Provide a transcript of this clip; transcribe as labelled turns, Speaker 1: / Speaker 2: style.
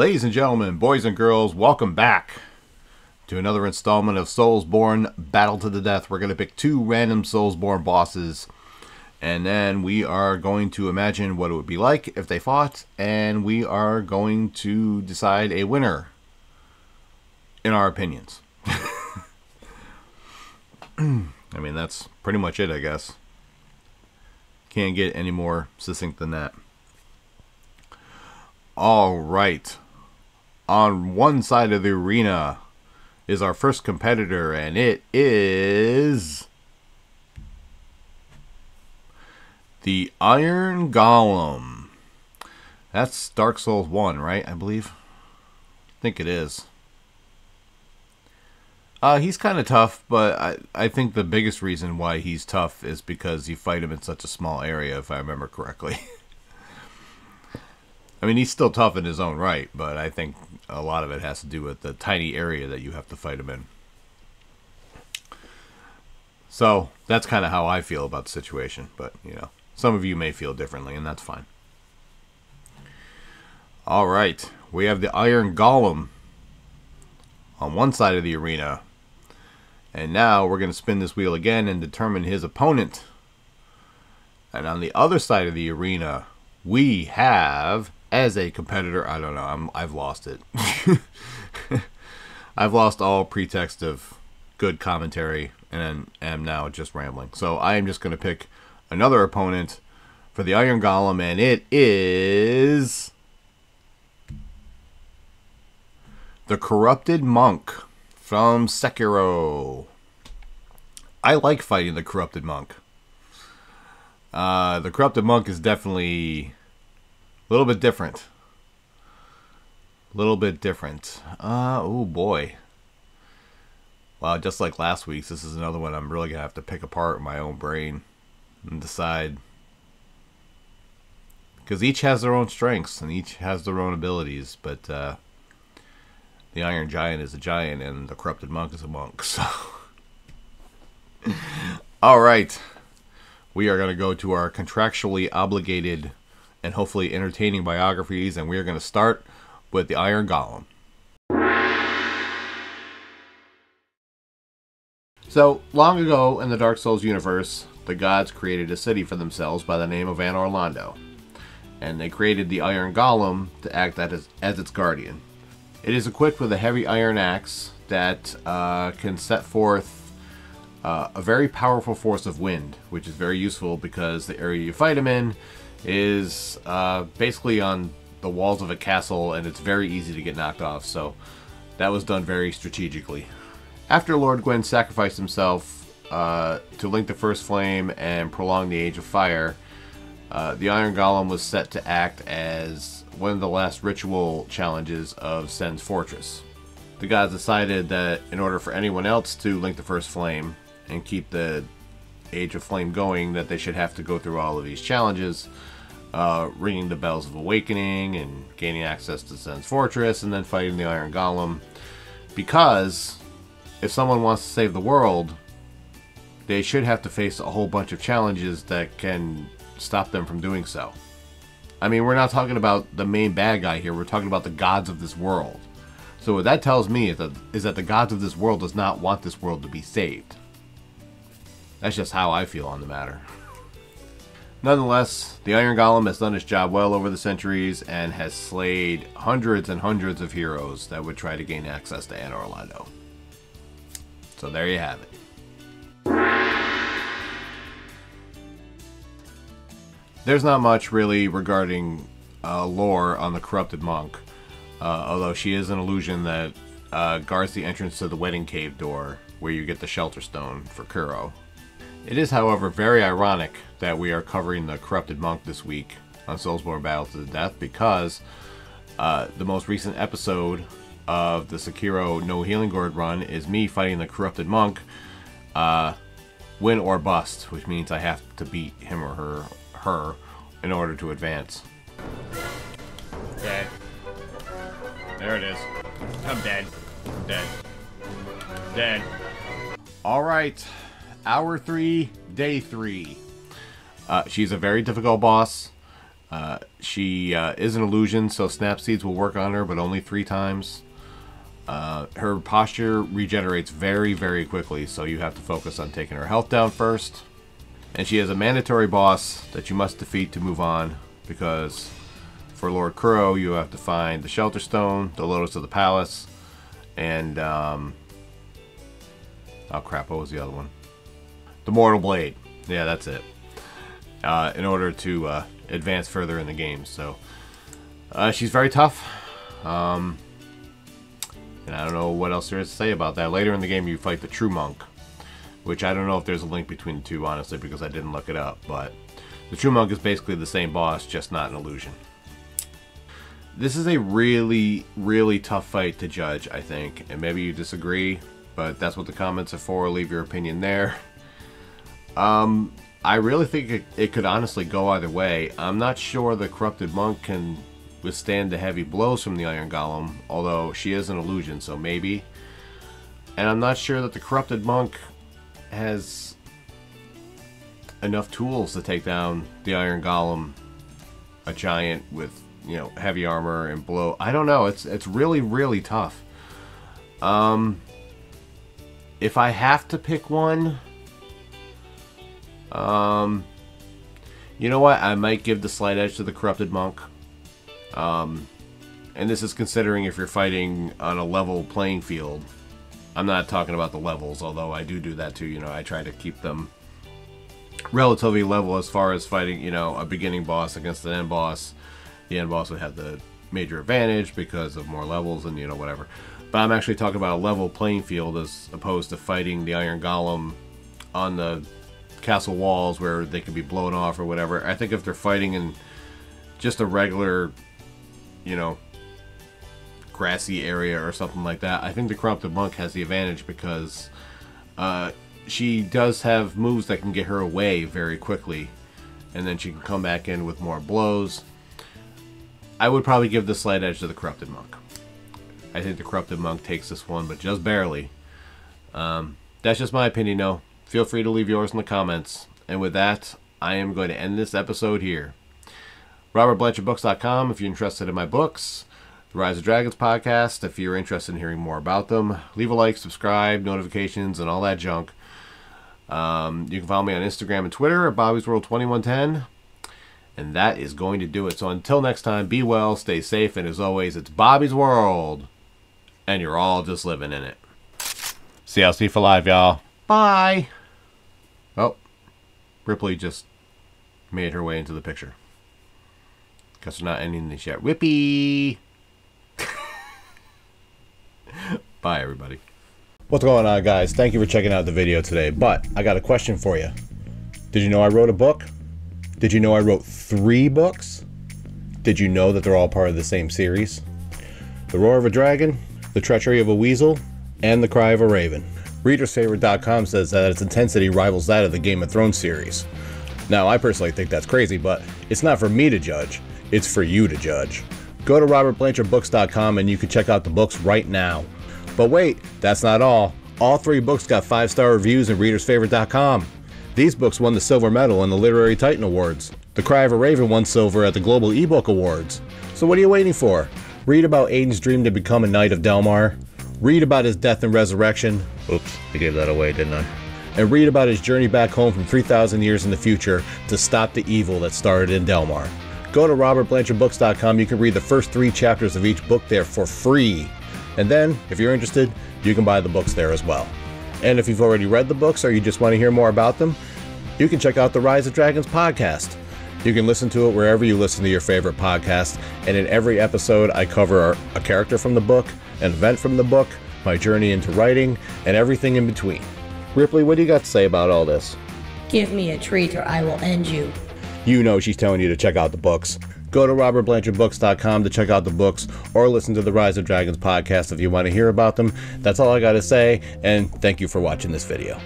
Speaker 1: Ladies and gentlemen, boys and girls, welcome back to another installment of Soulsborne Battle to the Death. We're going to pick two random Soulsborne bosses, and then we are going to imagine what it would be like if they fought, and we are going to decide a winner in our opinions. I mean, that's pretty much it, I guess. Can't get any more succinct than that. All right. On one side of the arena is our first competitor, and it is the Iron Golem. That's Dark Souls 1, right? I believe. I think it is. He's kind of tough, but I think the biggest reason why he's tough is because you fight him in such a small area, if I remember correctly. I mean, he's still tough in his own right, but I think a lot of it has to do with the tiny area that you have to fight him in. So, that's kind of how I feel about the situation, but, you know, some of you may feel differently, and that's fine. Alright, we have the Iron Golem on one side of the arena. And now we're going to spin this wheel again and determine his opponent. And on the other side of the arena, we have, as a competitor, I don't know, I've lost it. I've lost all pretext of good commentary and am now just rambling. So I am just going to pick another opponent for the Iron Golem, and it is the Corrupted Monk from Sekiro. I like fighting the Corrupted Monk. The Corrupted Monk is definitely a little bit different. Oh boy. Wow, just like last week's, this is another one I'm really going to have to pick apart in my own brain and decide. Because each has their own strengths and each has their own abilities, but the Iron Giant is a giant, and the Corrupted Monk is a monk. So, all right, we are going to go to our contractually obligated and hopefully entertaining biographies, and we are going to start with the Iron Golem. So, long ago in the Dark Souls universe, the gods created a city for themselves by the name of Anor Londo, and they created the Iron Golem to act as its guardian. It is equipped with a heavy iron axe that can set forth a very powerful force of wind, which is very useful because the area you fight him in is basically on the walls of a castle, and it's very easy to get knocked off, so that was done very strategically. After Lord Gwyn sacrificed himself to link the First Flame and prolong the Age of Fire, the Iron Golem was set to act as one of the last ritual challenges of Sen's fortress. The gods decided that in order for anyone else to link the First Flame and keep the Age of Flame going, that they should have to go through all of these challenges, ringing the bells of awakening and gaining access to Sen's fortress and then fighting the Iron Golem. Because if someone wants to save the world, they should have to face a whole bunch of challenges that can stop them from doing so. I mean, we're not talking about the main bad guy here. We're talking about the gods of this world. So what that tells me is that the gods of this world does not want this world to be saved. That's just how I feel on the matter. Nonetheless, the Iron Golem has done its job well over the centuries and has slayed hundreds and hundreds of heroes that would try to gain access to Anor Londo. So there you have it. There's not much really regarding lore on the Corrupted Monk, although she is an illusion that guards the entrance to the Wedding Cave door, where you get the Shelter Stone for Kuro. It is, however, very ironic that we are covering the Corrupted Monk this week on Soulsborne Battle to the Death, because the most recent episode of the Sekiro No Healing Gourd run is me fighting the Corrupted Monk, win or bust, which means I have to beat him or her in order to advance. Dead. There it is. I'm dead. I'm dead. Dead. Alright. Hour 3, day 3. She's a very difficult boss. She is an illusion, so snap seeds will work on her, but only 3 times. Her posture regenerates very, very quickly, so you have to focus on taking her health down first. And she has a mandatory boss that you must defeat to move on, because for Lord Crow, you have to find the Shelter Stone, the Lotus of the Palace, and, oh crap, what was the other one? The Mortal Blade. Yeah, that's it. In order to advance further in the game. So, she's very tough. And I don't know what else there is to say about that. Later in the game, you fight the True Monk, which I don't know if there's a link between the two, honestly, because I didn't look it up. But the True Monk is basically the same boss, just not an illusion. This is a really, really tough fight to judge, I think. And maybe you disagree, but that's what the comments are for. Leave your opinion there. I really think it could honestly go either way. I'm not sure the Corrupted Monk can withstand the heavy blows from the Iron Golem, although she is an illusion, so maybe. And I'm not sure that the Corrupted Monk has enough tools to take down the Iron Golem, a giant with, you know, heavy armor and blow. I don't know. It's really, really tough. If I have to pick one, you know what? I might give the slight edge to the Corrupted Monk. And this is considering if you're fighting on a level playing field. I'm not talking about the levels, although I do that too. You know, I try to keep them relatively level as far as fighting, you know, a beginning boss against an end boss. The end boss would have the major advantage because of more levels and, you know, whatever. But I'm actually talking about a level playing field as opposed to fighting the Iron Golem on the castle walls where they can be blown off or whatever. I think if they're fighting in just a regular, you know, grassy area or something like that, I think the Corrupted Monk has the advantage because she does have moves that can get her away very quickly, and then she can come back in with more blows. I would probably give the slight edge to the Corrupted Monk. I think the Corrupted Monk takes this one, but just barely. That's just my opinion, though. Feel free to leave yours in the comments. And with that, I am going to end this episode here. RobertBlanchardBooks.com if you're interested in my books. The Rise of Dragons podcast if you're interested in hearing more about them. Leave a like, subscribe, notifications, and all that junk. You can follow me on Instagram and Twitter at Bobby'sWorld2110. And that is going to do it. So until next time, be well, stay safe, and as always, it's Bobby's World. And you're all just living in it. See y'all, for live, y'all. Bye! Oh, Ripley just made her way into the picture. Guess we're not ending this yet. Whippy! Bye, everybody. What's going on, guys? Thank you for checking out the video today, but I got a question for you. Did you know I wrote a book? Did you know I wrote 3 books? Did you know that they're all part of the same series? The Roar of a Dragon, The Treachery of a Weasel, and The Cry of a Raven. ReadersFavorite.com says that its intensity rivals that of the Game of Thrones series. Now, I personally think that's crazy, but it's not for me to judge. It's for you to judge. Go to RobertBlanchardBooks.com and you can check out the books right now. But wait, that's not all. All 3 books got 5-star reviews in ReadersFavorite.com. These books won the Silver Medal in the Literary Titan Awards. The Cry of a Raven won Silver at the Global eBook Awards. So what are you waiting for? Read about Aiden's dream to become a Knight of Delmar. Read about his death and resurrection. Oops, I gave that away, didn't I? And read about his journey back home from 3,000 years in the future to stop the evil that started in Delmar. Go to RobertBlanchardBooks.com. You can read the first 3 chapters of each book there for free. And then, if you're interested, you can buy the books there as well. And if you've already read the books or you just want to hear more about them, you can check out the Rise of Dragons podcast. You can listen to it wherever you listen to your favorite podcast. And in every episode, I cover a character from the book, an event from the book, my journey into writing, and everything in between. Ripley, what do you got to say about all this?
Speaker 2: Give me a treat or I will end you.
Speaker 1: You know she's telling you to check out the books. Go to RobertBlanchardBooks.com to check out the books or listen to the Rise of Dragons podcast if you want to hear about them. That's all I got to say, and thank you for watching this video.